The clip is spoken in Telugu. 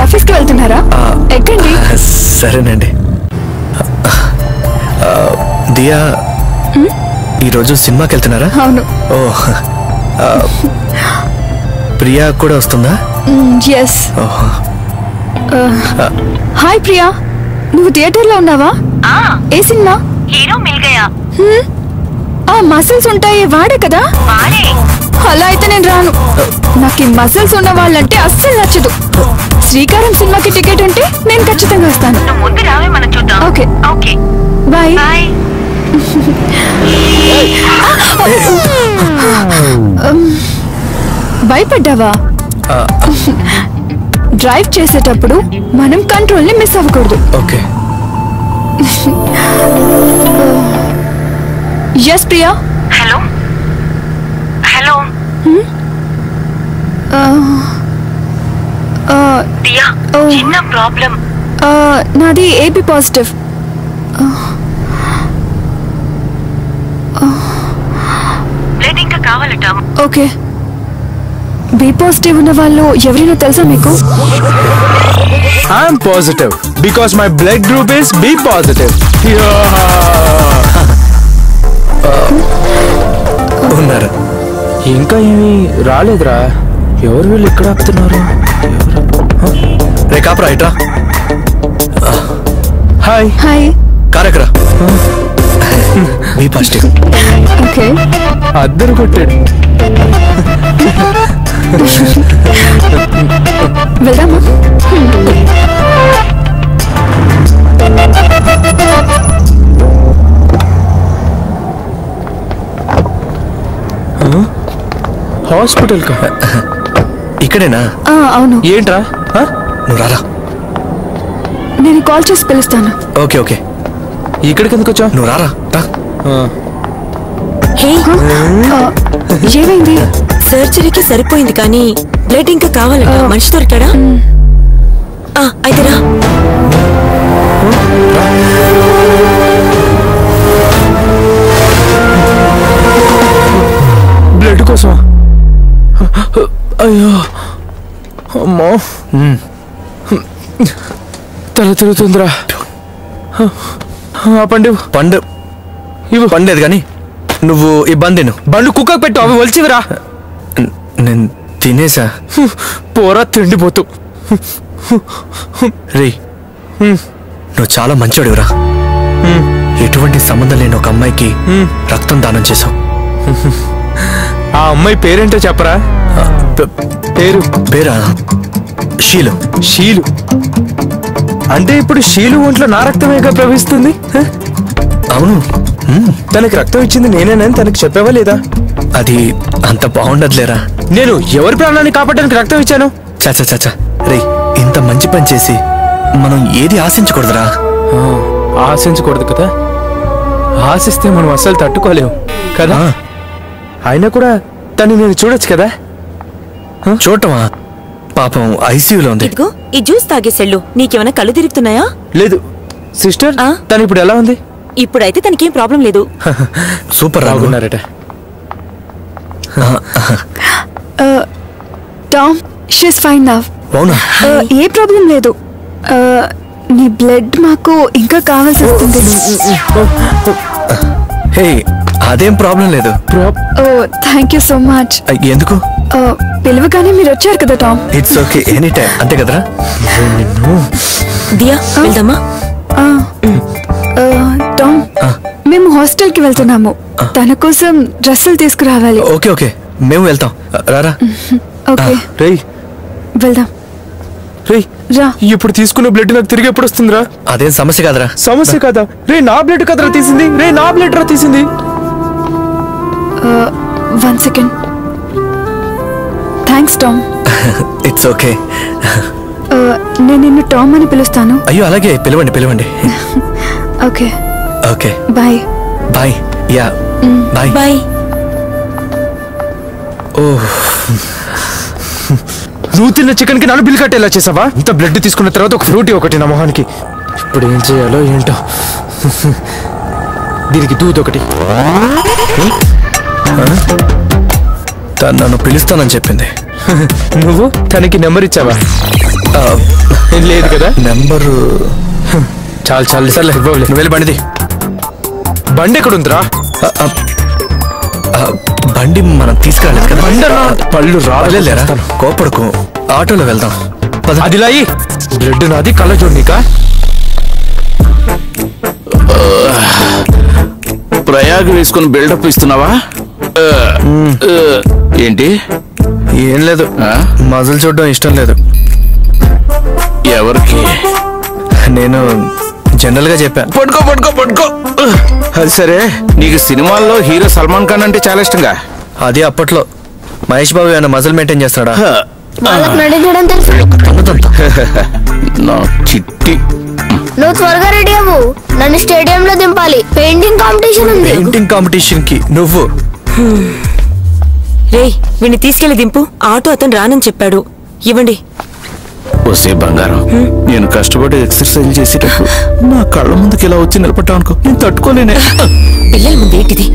ఆఫీస్ కి వెళ్తున్నారా? ఎక్కండి. సరేనండి. దియా ఈరోజు సినిమాకి వెళ్తున్నారా? అవును. ఓ ప్రియా కూడా వస్తుందా? ఎస్. హాయ్ ప్రియా, నువ్వు థియేటర్ లో ఉన్నావా? ఏ సినిమా? హీరో మిల్ గయా. ఆ మసిల్స్ ఉంటాయి వాడే కదా? అలా అయితే నేను రాను. నాకు ఈ మసిల్స్ ఉన్న వాళ్ళంటే అస్సలు నచ్చదు. శ్రీకారం సినిమాకి టికెట్ ఉంటే నేను ఖచ్చితంగా వస్తాను. ముందు రావే, మనం చూద్దాం. Okay okay bye. బాయ్. భయపడ్డావా? డ్రైవ్ చేసేటప్పుడు మనం కంట్రోల్ ని మిస్ అవ్వకూడదు. Okay. Yes Priya. Hello hello Diya, చిన్న ప్రాబ్లం. నాది ఏబీ పాజిటివ్. బ్లడ్ ఇంకా కావాలట. ఓకే. బి పాజిటివ్ ఉన్న వాళ్ళు ఎవరైనా తెలుసా మీకు? I'm positive because my blood group is B positive. ఉన్నారు. ఇంకా ఏమీ రాలేదురా. ఎవరు వీళ్ళు ఇక్కడ ఆపుతున్నారు? రే కాపురా, ఇట్రా. Hi hi. కారెక్కరా. B positive. ఓకే. అద్దరు కొట్టాడు. వెళ్దామా? హాస్పిటల్ కా? ఇక్కడేనా? అవును. ఏంట్రా? నువ్వు రారా. నేను కాల్ చేసి పిలుస్తాను. Okay okay. ఇక్కడికి ఎందుకు వచ్చావు? నువ్వు రారా. ఏమైంది? సర్జరీకి సరిపోయింది కానీ బ్లడ్ ఇంకా కావాలట. మనిషి దొరికాడా? అయితే రా. బ్లడ్ కోసం? అయ్యో అమ్మా, తల తిరుగుతుందిరా. పండు పండు ఇవ్వు. పండేది కానీ నువ్వు ఈ బందెను బండు కుక్కకు పెట్టు, అవి వలిచివిరా. నేను తినేసా. పోరా తిండిపోతూ. రే నువ్వు చాలా మంచోడివిరా. ఎటువంటి సంబంధం లేని ఒక అమ్మాయికి రక్తం దానం చేసావు. ఆ అమ్మాయి పేరేంటో చెప్పరా? పేరా? షీలు. షీలు అంటే ఇప్పుడు షీలు ఒంట్లో నా రక్తమేగా ప్రవహిస్తుంది. అవును. తనకి రక్తం ఇచ్చింది నేనేనని తనకి చెప్పావా లేదా? అది అంత బాగుండదులేరా. నేను ఎవరి ప్రాణాన్ని కాపాడడానికి రక్తం ఇచ్చాను? చాచా చాచా రే, ఇంత మంచి పని చేసి మనం ఏది ఆశించకూడదురా. ఆశించకూడదు కదా. ఆశిస్తే మనం అస్సలు తట్టుకోలేము కదా. అయినా కూడా తను నేను చూడొచ్చు కదా. చూడటమా? పాపం ఐసీయూలో ఉంది. ఇదిగో ఈ జ్యూస్ తాగేసెళ్ళు. నీకేమైనా కళ్ళు తిరుగుతున్నాయా? లేదు సిస్టర్. తను ఇప్పుడు ఎలా ఉంది? ఇప్పుడైతే తనకేం ప్రాబ్లం లేదు. సూపర్. రాగున్నారట. Tom, she's fine now. అవునా? ఏ ప్రాబ్లం లేదు. నీ బ్లడ్ మాకు ఇంకా కావాల్సి వస్తుంది. హే, అదేం ప్రాబ్లం లేదు. Thank you so much. ఎందుకు? పిలవగానే మీరు వచ్చారు కదా Tom. It's okay, any time. అంతే కదరా. దియా వెళ్దామా? టామ్, మేము హాస్టల్ కి వెళ్తున్నాము. తన కోసం డ్రెస్సులు తీసుకురావాలి. ఓకే ఓకే, మేము వెళ్తాం. రారా. ఓకే వెళ్దాం. రా. ఇప్పుడు తీసుకున్న బ్లడ్ నాకు తిరిగి ఎప్పుడు వస్తుందిరా? అదేం సమస్య కాదురా. సమస్య కాదా? రే నా బ్లడ్ కదరా తీసింది. రే నా బ్లడ్ రా తీసింది. 1 second. Thanks Tom. It's okay. నేను నిన్ను టామ్ అని పిలుస్తాను. అయ్యో అలాగే, పిలవండి పిలవండి. Okay okay bye. Bye. Yeah bye. Bye. Oh, నువ్వు తిన్న చికెన్ కి నన్ను బిల్ కట్టేలా చేసావా? ఇంత బ్లడ్ తీసుకున్న తర్వాత ఒక ఫ్రూటీ ఒకటి నా మొహానికి. ఇప్పుడు ఏం చేయాలో ఏంటో. దీనికి దూద్ ఒకటి. తను నన్ను పిలుస్తానని చెప్పింది. నువ్వు తనకి నెంబర్ ఇచ్చావా? లేదు కదా? నెంబరు చాలు చాలు సర్లే ఇవ్వలే. నువ్వు వెళ్ళి బండిది. బండి ఎక్కడుందిరా? బండి మనం తీసుకురాలేదు కదా. బండి అన్నా పళ్ళు లేరా రాలేరా? కోపడకు, ఆటోలో వెళ్దాం. పద. అది లాయి బ్లడ్ నాది కళ్ళ చూడనీకా? ప్రయాగ వేసుకుని బిల్డప్ ఇస్తున్నావా? ఏంటి? ఏం లేదు, మజలు చూడడం ఇష్టం లేదు. ఎవరికి? నేను జనరల్ గా చెప్పా. పడుకో పడుకో పడుకో. అది సరే, నీకు సినిమాల్లో హీరో సల్మాన్ ఖాన్ అంటే చాలా ఇష్టంగా. అది అప్పట్లో. మహేష్ బాబు ఏమైనా మజల్ మెయింటైన్ చేస్తాడా? నా చిట్టి. నువ్వు త్వరగా రెడీ అవ్వు, నన్ను స్టేడియం లో దింపాలి. పెయింటింగ్ కాంపిటీషన్ ఉంది. పెయింటింగ్ కాంపిటీషన్ కి నువ్వు? రేయ్ వీడిని తీసుకెళ్లి దింపు. ఆటో అతను రానని చెప్పాడు. ఇవ్వండి. వస్తే బంగారం, నేను కష్టపడి ఎక్సర్సైజ్ చేసేటప్పుడు నా కళ్ళ ముందుకి ఇలా వచ్చి నిలబడ్డా అనుకో, నేను తట్టుకోలేనే. పిల్లల ముందు ఏంటిది?